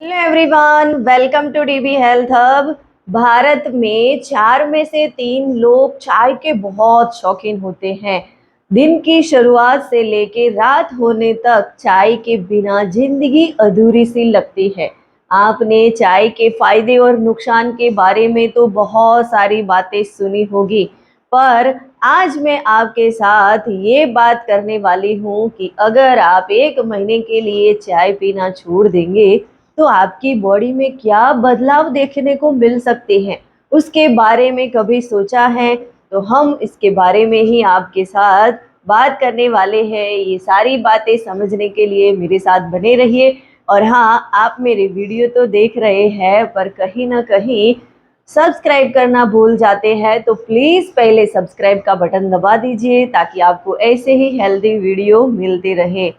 Hello everyone, welcome to DB health hub. Bharat में 4 में से 3 लोग चाय के बहुत शौकीन होते हैं। दिन की शुरुआत से लेके रात होने तक चाय के बिना जिंदगी अधूरी सी लगती है। आपने चाय के फायदे और नुकसान के बारे में तो बहुत सारी बातें सुनी होगी, पर आज मैं आपके साथ ये बात करने वाली हूँ कि अगर आप 1 महीने के लिए चाय पीना छोड़ देंगे तो आपकी बॉडी में क्या बदलाव देखने को मिल सकते हैं, उसके बारे में कभी सोचा है? तो हम इसके बारे में ही आपके साथ बात करने वाले हैं। ये सारी बातें समझने के लिए मेरे साथ बने रहिए। और हाँ, आप मेरे वीडियो तो देख रहे हैं, पर कहीं ना कहीं सब्सक्राइब करना भूल जाते हैं, तो प्लीज़ पहले सब्सक्राइब का बटन दबा दीजिए ताकि आपको ऐसे ही हेल्दी वीडियो मिलते रहे।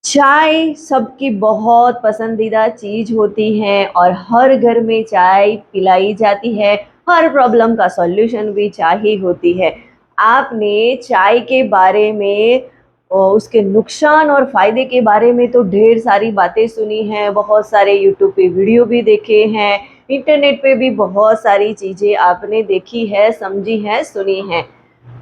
चाय सबकी बहुत पसंदीदा चीज होती है और हर घर में चाय पिलाई जाती है। हर प्रॉब्लम का सॉल्यूशन भी चाय ही होती है। आपने चाय के बारे में और उसके नुकसान और फायदे के बारे में तो ढेर सारी बातें सुनी हैं, बहुत सारे यूट्यूब पे वीडियो भी देखे हैं, इंटरनेट पे भी बहुत सारी चीज़ें आपने देखी है, समझी है, सुनी है।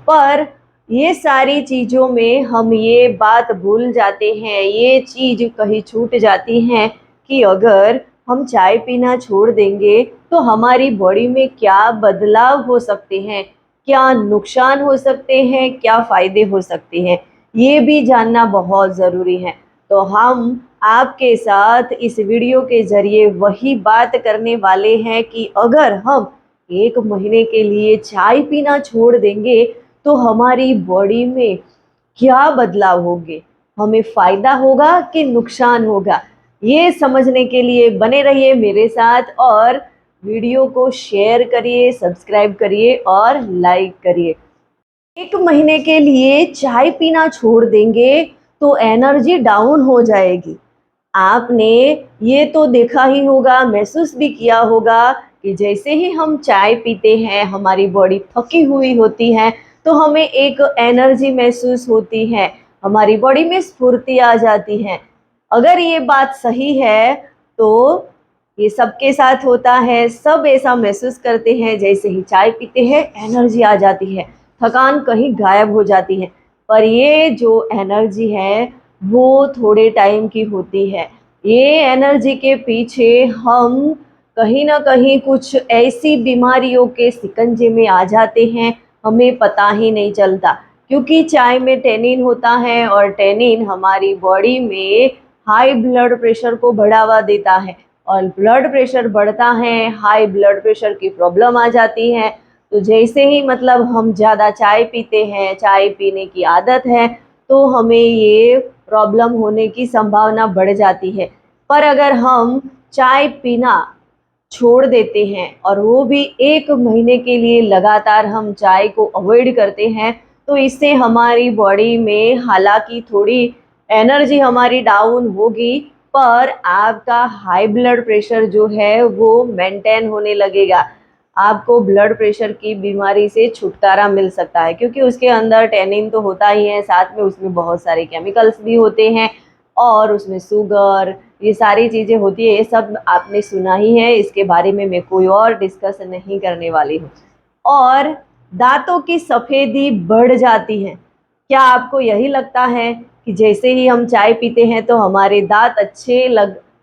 पर ये सारी चीज़ों में हम ये बात भूल जाते हैं, ये चीज़ कहीं छूट जाती हैं कि अगर हम चाय पीना छोड़ देंगे तो हमारी बॉडी में क्या बदलाव हो सकते हैं, क्या नुकसान हो सकते हैं, क्या फ़ायदे हो सकते हैं, ये भी जानना बहुत ज़रूरी है। तो हम आपके साथ इस वीडियो के ज़रिए वही बात करने वाले हैं कि अगर हम 1 महीने के लिए चाय पीना छोड़ देंगे तो हमारी बॉडी में क्या बदलाव होंगे, हमें फायदा होगा कि नुकसान होगा, ये समझने के लिए बने रहिए मेरे साथ और वीडियो को शेयर करिए, सब्सक्राइब करिए और लाइक करिए। 1 महीने के लिए चाय पीना छोड़ देंगे तो एनर्जी डाउन हो जाएगी। आपने ये तो देखा ही होगा, महसूस भी किया होगा कि जैसे ही हम चाय पीते हैं हमारी बॉडी थकी हुई होती है, तो हमें एक एनर्जी महसूस होती है, हमारी बॉडी में स्फूर्ति आ जाती है। अगर ये बात सही है तो ये सबके साथ होता है, सब ऐसा महसूस करते हैं, जैसे ही चाय पीते हैं एनर्जी आ जाती है, थकान कहीं गायब हो जाती है। पर ये जो एनर्जी है वो थोड़े टाइम की होती है। ये एनर्जी के पीछे हम कहीं ना कहीं कुछ ऐसी बीमारियों के शिकंजे में आ जाते हैं, हमें पता ही नहीं चलता। क्योंकि चाय में टेनिन होता है और टेनिन हमारी बॉडी में हाई ब्लड प्रेशर को बढ़ावा देता है, और ब्लड प्रेशर बढ़ता है, हाई ब्लड प्रेशर की प्रॉब्लम आ जाती है। तो जैसे ही मतलब हम ज़्यादा चाय पीते हैं, चाय पीने की आदत है, तो हमें ये प्रॉब्लम होने की संभावना बढ़ जाती है। पर अगर हम चाय पीना छोड़ देते हैं और वो भी 1 महीने के लिए लगातार हम चाय को अवॉइड करते हैं, तो इससे हमारी बॉडी में हालांकि थोड़ी एनर्जी हमारी डाउन होगी, पर आपका हाई ब्लड प्रेशर जो है वो मेंटेन होने लगेगा। आपको ब्लड प्रेशर की बीमारी से छुटकारा मिल सकता है, क्योंकि उसके अंदर टेनिन तो होता ही है, साथ में उसमें बहुत सारे केमिकल्स भी होते हैं और उसमें शुगर, ये सारी चीज़ें होती है। ये सब आपने सुना ही है, इसके बारे में मैं कोई और डिस्कस नहीं करने वाली हूँ। और दांतों की सफ़ेदी बढ़ जाती है। क्या आपको यही लगता है कि जैसे ही हम चाय पीते हैं तो हमारे दांत अच्छे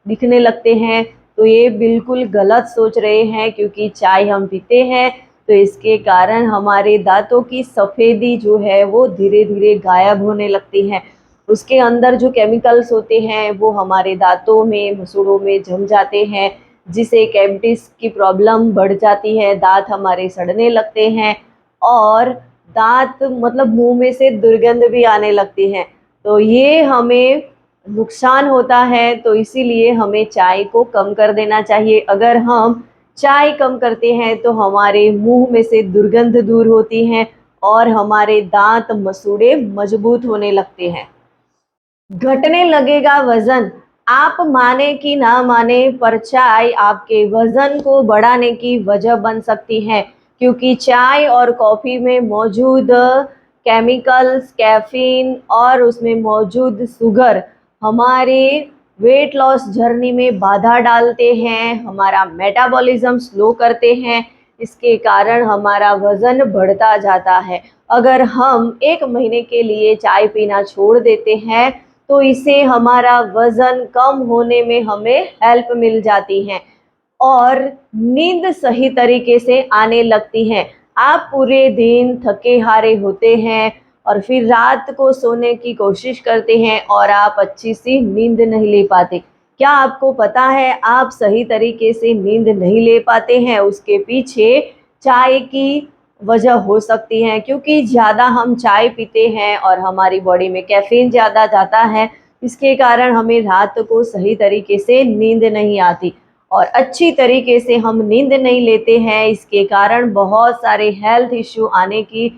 दिखने लगते हैं? तो ये बिल्कुल गलत सोच रहे हैं, क्योंकि चाय हम पीते हैं तो इसके कारण हमारे दांतों की सफ़ेदी जो है वो धीरे धीरे गायब होने लगती है। उसके अंदर जो केमिकल्स होते हैं वो हमारे दांतों में, मसूड़ों में जम जाते हैं, जिससे कैविटीज़ की प्रॉब्लम बढ़ जाती है, दांत हमारे सड़ने लगते हैं और दांत मतलब मुंह में से दुर्गंध भी आने लगती है। तो ये हमें नुकसान होता है, तो इसीलिए हमें चाय को कम कर देना चाहिए। अगर हम चाय कम करते हैं तो हमारे मुंह में से दुर्गंध दूर होती है और हमारे दांत मसूड़े मजबूत होने लगते हैं। घटने लगेगा वजन। आप माने कि ना माने, पर चाय आपके वजन को बढ़ाने की वजह बन सकती है, क्योंकि चाय और कॉफ़ी में मौजूद केमिकल्स, कैफीन और उसमें मौजूद शुगर हमारे वेट लॉस जर्नी में बाधा डालते हैं, हमारा मेटाबॉलिज्म स्लो करते हैं। इसके कारण हमारा वज़न बढ़ता जाता है। अगर हम 1 महीने के लिए चाय पीना छोड़ देते हैं तो इससे हमारा वज़न कम होने में हमें हेल्प मिल जाती है और नींद सही तरीके से आने लगती है। आप पूरे दिन थके हारे होते हैं और फिर रात को सोने की कोशिश करते हैं और आप अच्छी सी नींद नहीं ले पाते। क्या आपको पता है आप सही तरीके से नींद नहीं ले पाते हैं, उसके पीछे चाय की वजह हो सकती है, क्योंकि ज़्यादा हम चाय पीते हैं और हमारी बॉडी में कैफ़ीन ज़्यादा जाता है। इसके कारण हमें रात को सही तरीके से नींद नहीं आती और अच्छी तरीके से हम नींद नहीं लेते हैं। इसके कारण बहुत सारे हेल्थ इश्यू आने की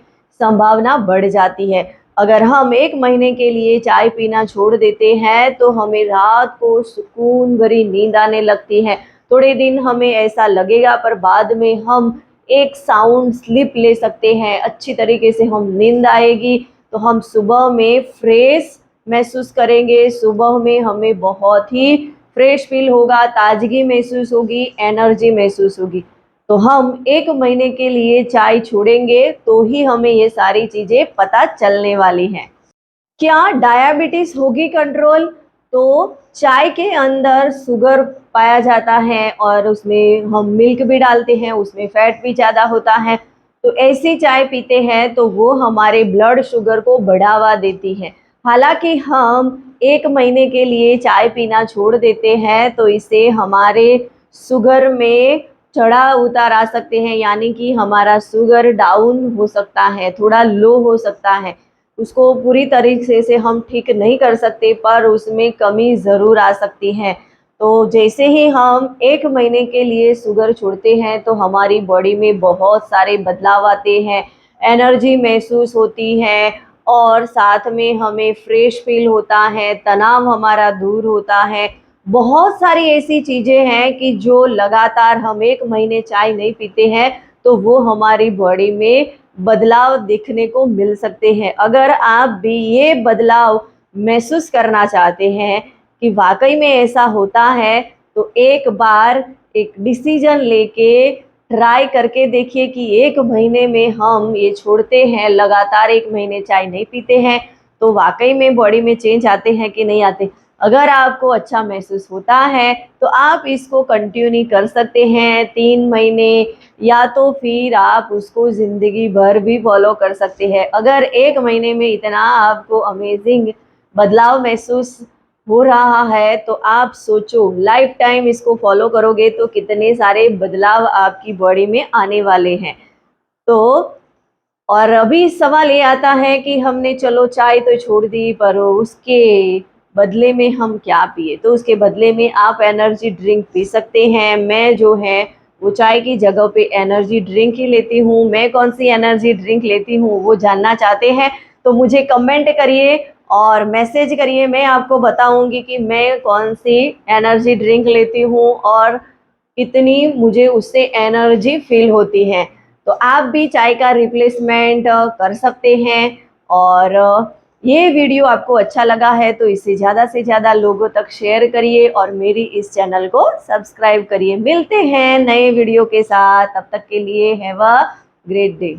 संभावना बढ़ जाती है। अगर हम 1 महीने के लिए चाय पीना छोड़ देते हैं तो हमें रात को सुकून भरी नींद आने लगती है। थोड़े दिन हमें ऐसा लगेगा पर बाद में हम एक साउंड स्लीप ले सकते हैं, अच्छी तरीके से हम नींद आएगी तो हम सुबह में फ्रेश महसूस करेंगे। सुबह में हमें बहुत ही फ्रेश फील होगा, ताजगी महसूस होगी, एनर्जी महसूस होगी। तो हम 1 महीने के लिए चाय छोड़ेंगे तो ही हमें ये सारी चीज़ें पता चलने वाली हैं। क्या डायबिटीज़ होगी कंट्रोल? तो चाय के अंदर शुगर पाया जाता है और उसमें हम मिल्क भी डालते हैं, उसमें फैट भी ज़्यादा होता है। तो ऐसी चाय पीते हैं तो वो हमारे ब्लड शुगर को बढ़ावा देती है। हालाँकि हम 1 महीने के लिए चाय पीना छोड़ देते हैं तो इससे हमारे शुगर में चढ़ाव-उतार आ सकते हैं, यानी कि हमारा शुगर डाउन हो सकता है, थोड़ा लो हो सकता है। उसको पूरी तरीके से हम ठीक नहीं कर सकते पर उसमें कमी ज़रूर आ सकती है। तो जैसे ही हम 1 महीने के लिए शुगर छोड़ते हैं तो हमारी बॉडी में बहुत सारे बदलाव आते हैं, एनर्जी महसूस होती है और साथ में हमें फ्रेश फील होता है, तनाव हमारा दूर होता है। बहुत सारी ऐसी चीज़ें हैं कि जो लगातार हम 1 महीने चाय नहीं पीते हैं तो वो हमारी बॉडी में बदलाव देखने को मिल सकते हैं। अगर आप भी ये बदलाव महसूस करना चाहते हैं कि वाक़ई में ऐसा होता है तो एक बार एक डिसीज़न लेके ट्राई करके देखिए कि 1 महीने में हम ये छोड़ते हैं, लगातार 1 महीने चाय नहीं पीते हैं, तो वाक़ई में बॉडी में चेंज आते हैं कि नहीं आते। अगर आपको अच्छा महसूस होता है तो आप इसको कंटिन्यू कर सकते हैं 3 महीने या तो फिर आप उसको ज़िंदगी भर भी फॉलो कर सकते हैं। अगर 1 महीने में इतना आपको अमेजिंग बदलाव महसूस हो रहा है तो आप सोचो लाइफ टाइम इसको फॉलो करोगे तो कितने सारे बदलाव आपकी बॉडी में आने वाले हैं। तो और अभी सवाल ये आता है कि हमने चलो चाय तो छोड़ दी पर उसके बदले में हम क्या पिए? तो उसके बदले में आप एनर्जी ड्रिंक पी सकते हैं। मैं जो है वो चाय की जगह पे एनर्जी ड्रिंक ही लेती हूँ। मैं कौन सी एनर्जी ड्रिंक लेती हूँ वो जानना चाहते हैं तो मुझे कमेंट करिए और मैसेज करिए। मैं आपको बताऊँगी कि मैं कौन सी एनर्जी ड्रिंक लेती हूँ और कितनी मुझे उससे एनर्जी फील होती है। तो आप भी चाय का रिप्लेसमेंट कर सकते हैं और ये वीडियो आपको अच्छा लगा है तो इसे ज़्यादा से ज़्यादा लोगों तक शेयर करिए और मेरी इस चैनल को सब्सक्राइब करिए। मिलते हैं नए वीडियो के साथ, तब तक के लिए हैव अ ग्रेट डे।